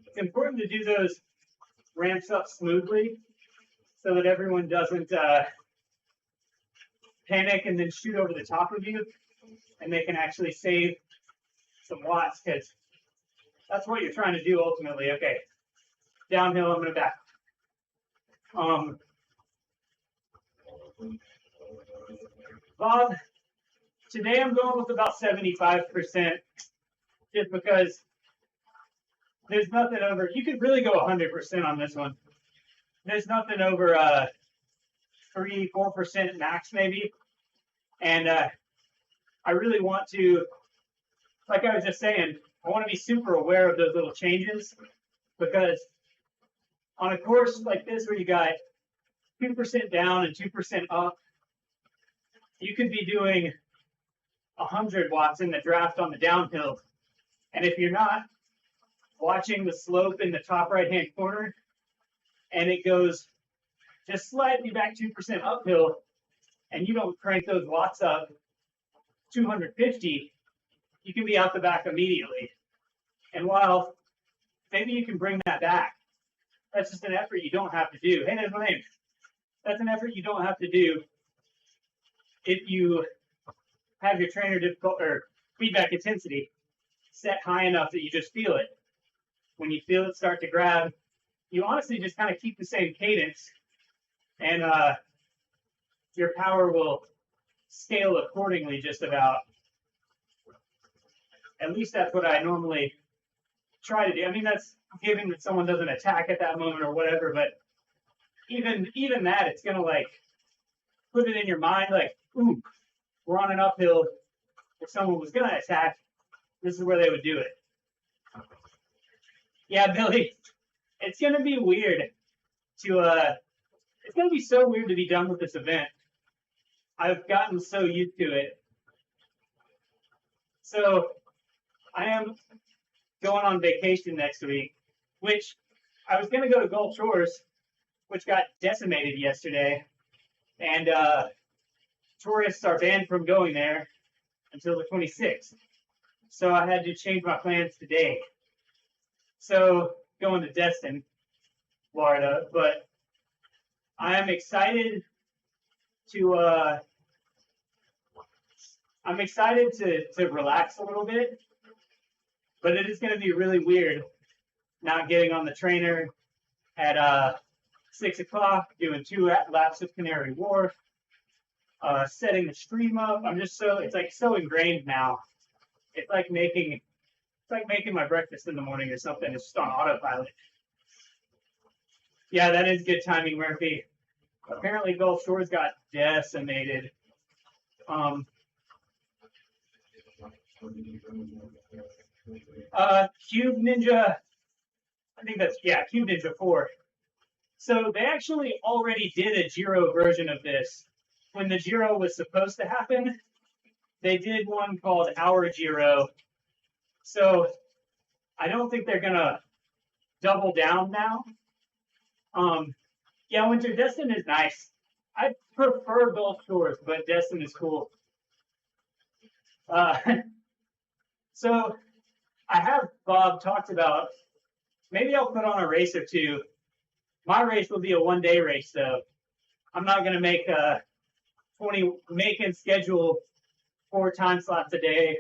It's important to do those ramps up smoothly so that everyone doesn't panic and then shoot over the top of you, and they can actually save some watts, because that's what you're trying to do ultimately. Okay, downhill, I'm going to back. Bob, today I'm going with about 75%, just because there's nothing over. You could really go 100% on this one. There's nothing over 3-4% max maybe, and I really want to, like I was just saying, I want to be super aware of those little changes, because on a course like this where you got 2% down and 2% up, you could be doing 100 watts in the draft on the downhill. And if you're not watching the slope in the top right-hand corner, and it goes just slightly back 2% uphill, and you don't crank those watts up 250, you can be out the back immediately. And while maybe you can bring that back, that's just an effort you don't have to do. Hey, there's my name. That's an effort you don't have to do if you have your trainer feedback intensity set high enough that you just feel it. When you feel it start to grab, you honestly just kind of keep the same cadence, and your power will scale accordingly just about. At least that's what I normally try to do. I mean, that's given that someone doesn't attack at that moment or whatever, but even that, it's going to, like, put it in your mind, like, ooh, we're on an uphill. If someone was going to attack, this is where they would do it. Yeah, Billy, it's going to be weird to, it's going to be so weird to be done with this event. I've gotten so used to it. So I am going on vacation next week, which I was going to go to Gulf Shores, which got decimated yesterday. And tourists are banned from going there until the 26th. So I had to change my plans today. So going to Destin, Florida, but I am excited to relax a little bit, but it is going to be really weird not getting on the trainer at 6 o'clock, doing 2 laps of Canary Wharf, setting the stream up. I'm just it's like so ingrained now. It's like making my breakfast in the morning or something. It's just on autopilot. Yeah, that is good timing, Murphy. Apparently Gulf Shores got decimated. Cube Ninja, I think that's, yeah, Cube Ninja 4. So they actually already did a Giro version of this. When the Giro was supposed to happen, they did one called Our Giro. So I don't think they're gonna double down now. Yeah, Winter Destin is nice. I prefer Gulf Shores, but Destin is cool. So I have Bob talked about, maybe I'll put on a race or two. My race will be a one-day race, though. I'm not going to make and schedule 4 time slots a day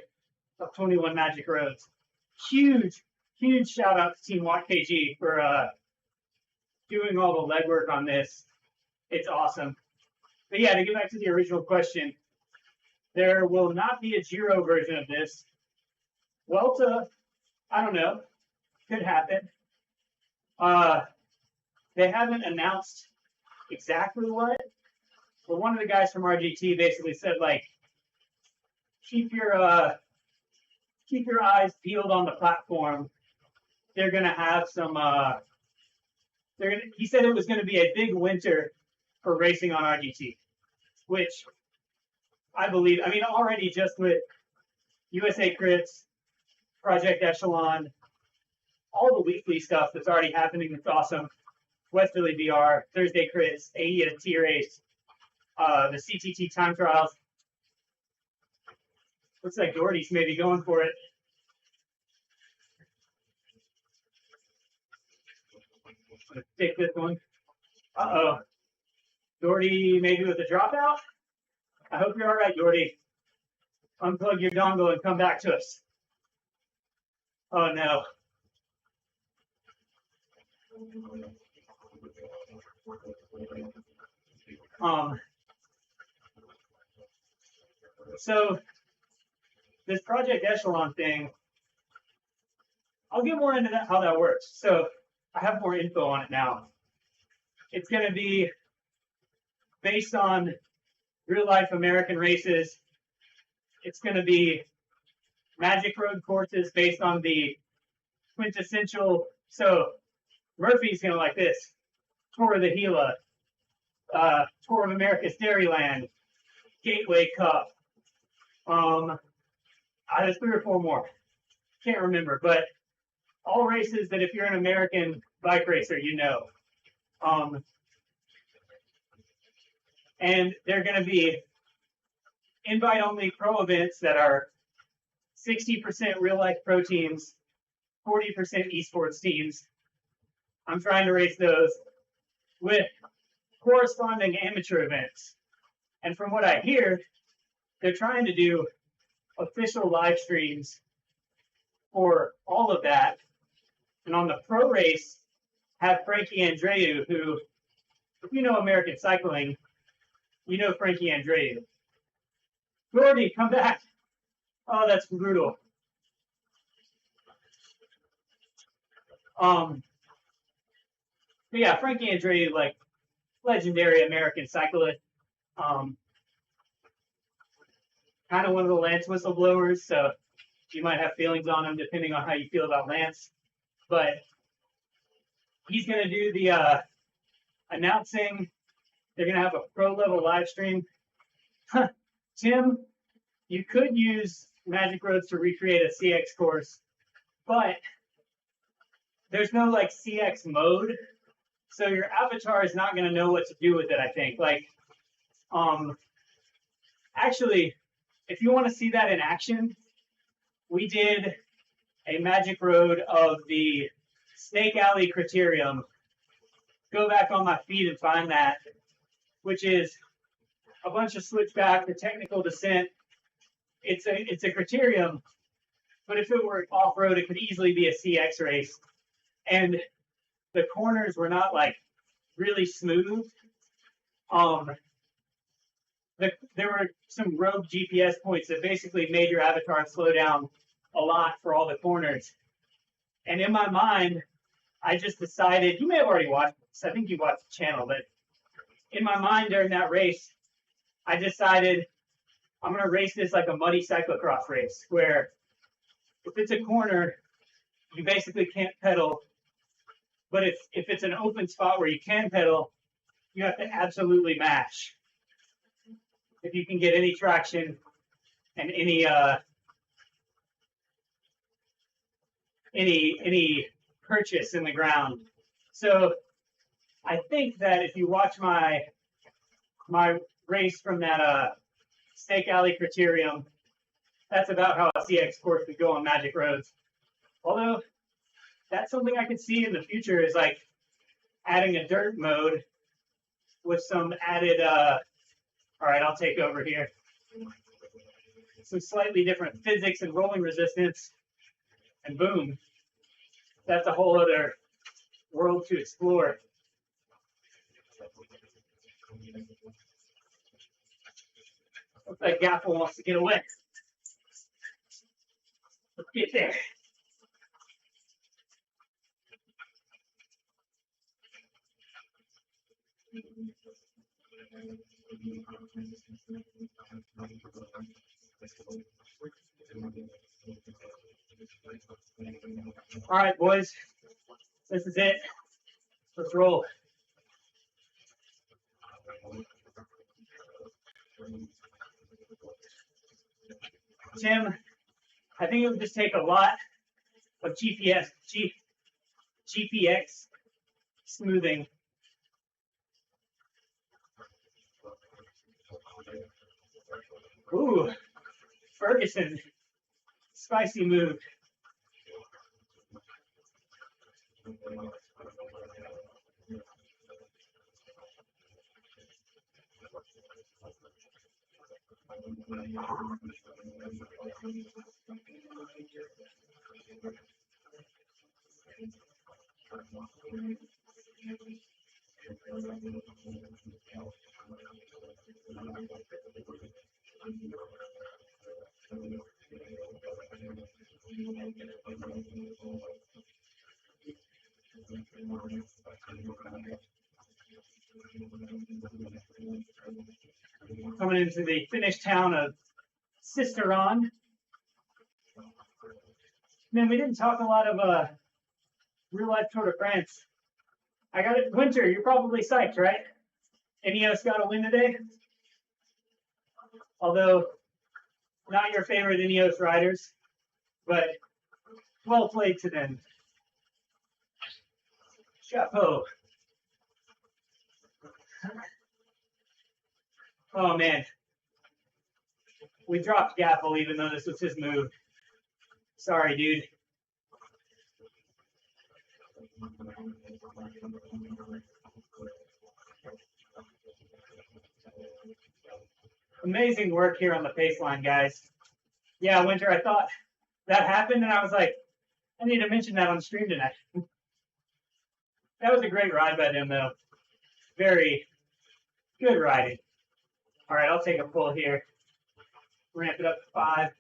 of 21 Magic Roads. Huge shout out to Team Watt KG for doing all the legwork on this. It's awesome. But yeah, to get back to the original question, there will not be a Giro version of this. Welta, I don't know, could happen. They haven't announced exactly what, but one of the guys from RGT basically said, like, keep your eyes peeled on the platform. They're gonna have some. He said it was going to be a big winter for racing on RGT, which I believe. I mean, already just with USA Crits, Project Echelon, all the weekly stuff that's already happening that's awesome. Westerly VR, Thursday Crits, AET race, the CTT time trials. Looks like Doherty's maybe going for it. I'm gonna take this one. Uh-oh. Doherty maybe with a dropout? I hope you're all right, Doherty. Unplug your dongle and come back to us. Oh, no. So this Project Echelon thing, I'll get more into that, how that works. So I have more info on it now. It's going to be based on real life American races. It's going to be Magic Road courses based on the quintessential. So Murphy's going to like this: Tour of the Gila, Tour of America's Dairyland, Gateway Cup. There's 3 or 4 more. Can't remember, but all races that if you're an American bike racer, you know. And they're going to be invite-only pro events that are 60% real-life pro teams, 40% esports teams. I'm trying to race those with corresponding amateur events. And from what I hear, they're trying to do official live streams for all of that. And on the pro race, have Frankie Andreu, who, if you know American cycling, you know Frankie Andreu. Gordy, come back. Oh, that's brutal. But yeah, Frankie Andreu, like, legendary American cyclist. Kind of one of the Lance whistleblowers, so you might have feelings on him depending on how you feel about Lance. But he's going to do the announcing. They're going to have a pro-level live stream. Tim, you could use Magic Roads to recreate a CX course, but there's no, like, CX mode, so your avatar is not going to know what to do with it, I think. Like, actually, if you want to see that in action, we did a Magic Road of the Snake Alley Criterium. Go back on my feed and find that, which is a bunch of switchback, the technical descent. It's a criterium, but if it were off-road, it could easily be a CX race. And the corners were not, like, really smooth. There were some rogue GPS points that basically made your avatar slow down a lot for all the corners. And in my mind, I just decided, you may have already watched this, I think you watched the channel, but in my mind during that race, I decided I'm going to race this like a muddy cyclocross race, where if it's a corner, you basically can't pedal. But if it's an open spot where you can pedal, you have to absolutely mash. If you can get any traction and any purchase in the ground. So I think that if you watch my race from that Snake Alley Criterium, that's about how a CX course would go on Magic Roads. Although that's something I could see in the future is like adding a dirt mode with some added, all right, I'll take over here. Some slightly different physics and rolling resistance, and boom, that's a whole other world to explore. Looks like Gaffel wants to get away. Let's get there. All right, boys, this is it. Let's roll. Tim, I think it would just take a lot of GPX smoothing. Ooh, Ferguson, spicy move. Coming into the Finnish town of Cisteron. Man, we didn't talk a lot of real life Tour de France. I got it. Winter, you're probably psyched, right? Ineos got a win today. Although not your favorite Ineos riders, but well played to them. Chapeau. Oh man, we dropped Gaffel even though this was his move. Sorry, dude. Amazing work here on the pace line, guys. Yeah, Winter, I thought that happened, and I was like, I need to mention that on stream tonight. That was a great ride by them, though. Very good riding. All right, I'll take a pull here. Ramp it up to 5.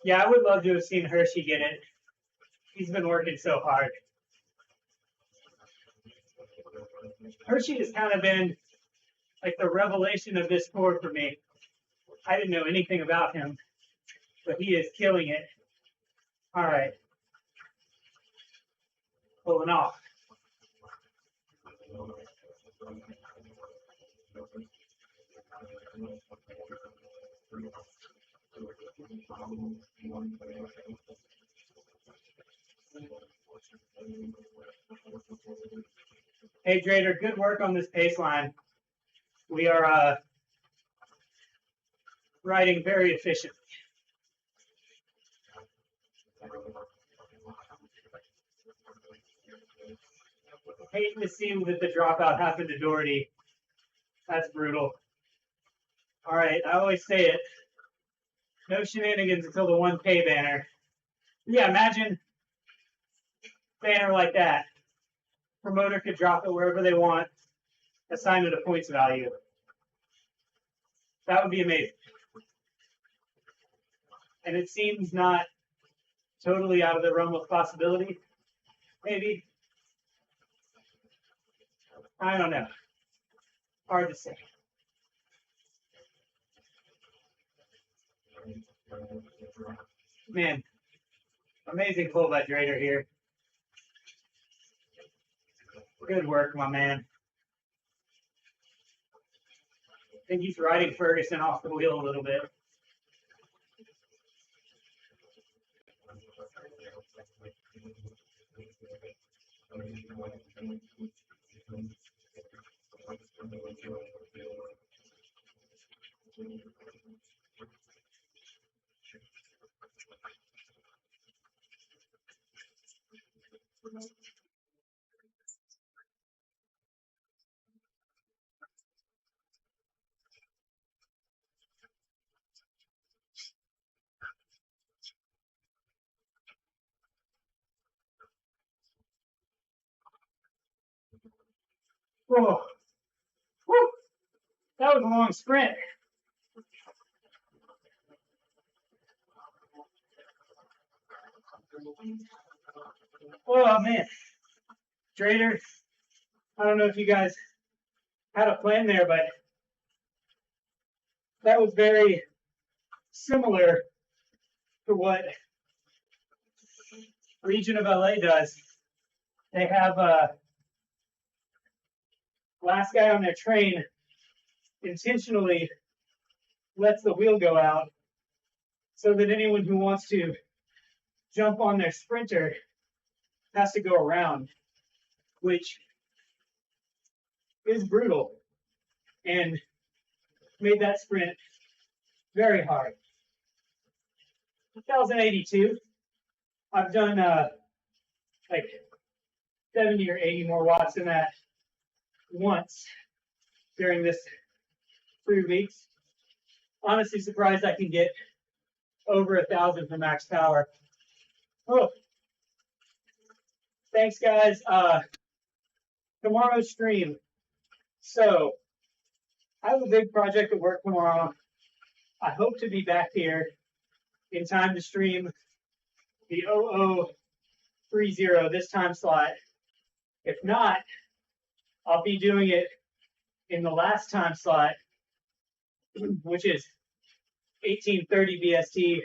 Yeah, I would love to have seen Hershey get it. He's been working so hard. Hershey has kind of been like the revelation of this tour for me. I didn't know anything about him, but he is killing it. All right. Pulling off. Hey, Drader, good work on this pace line. We are riding very efficiently. Hate to see that the dropout happened to Doherty. That's brutal. All right, I always say it. No shenanigans until the 1K banner. Yeah, imagine banner like that. Promoter could drop it wherever they want, assign it a points value. That would be amazing. And it seems not totally out of the realm of possibility, maybe. I don't know. Hard to say. Man, amazing pull by Drader here. Good work, my man. I think he's riding Ferguson off the wheel a little bit. Whoa. Woo. That was a long sprint. Oh, man. Drader, I don't know if you guys had a plan there, but that was very similar to what Region of LA does. They have last guy on their train intentionally lets the wheel go out so that anyone who wants to jump on their sprinter has to go around, which is brutal and made that sprint very hard. 1082. I've done like 70 or 80 more watts than that once during this 3 weeks. Honestly surprised I can get over 1,000 for max power. Oh, thanks guys. Tomorrow's stream. So I have a big project at work tomorrow. I hope to be back here in time to stream the 0030 this time slot. If not, I'll be doing it in the last time slot, which is 1830 BST.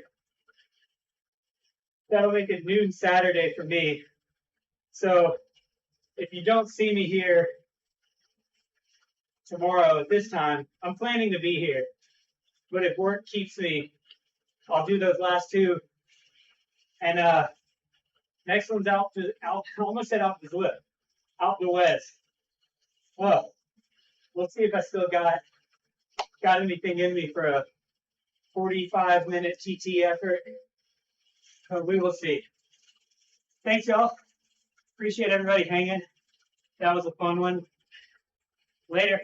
That'll make it noon Saturday for me. So if you don't see me here tomorrow at this time, I'm planning to be here. But if work keeps me, I'll do those last two. And next one's Alp D'Huez. Alp D'Huez. Well, we'll see if I still got anything in me for a 45-minute TT effort. But we will see. Thanks, y'all. Appreciate everybody hanging. That was a fun one. Later.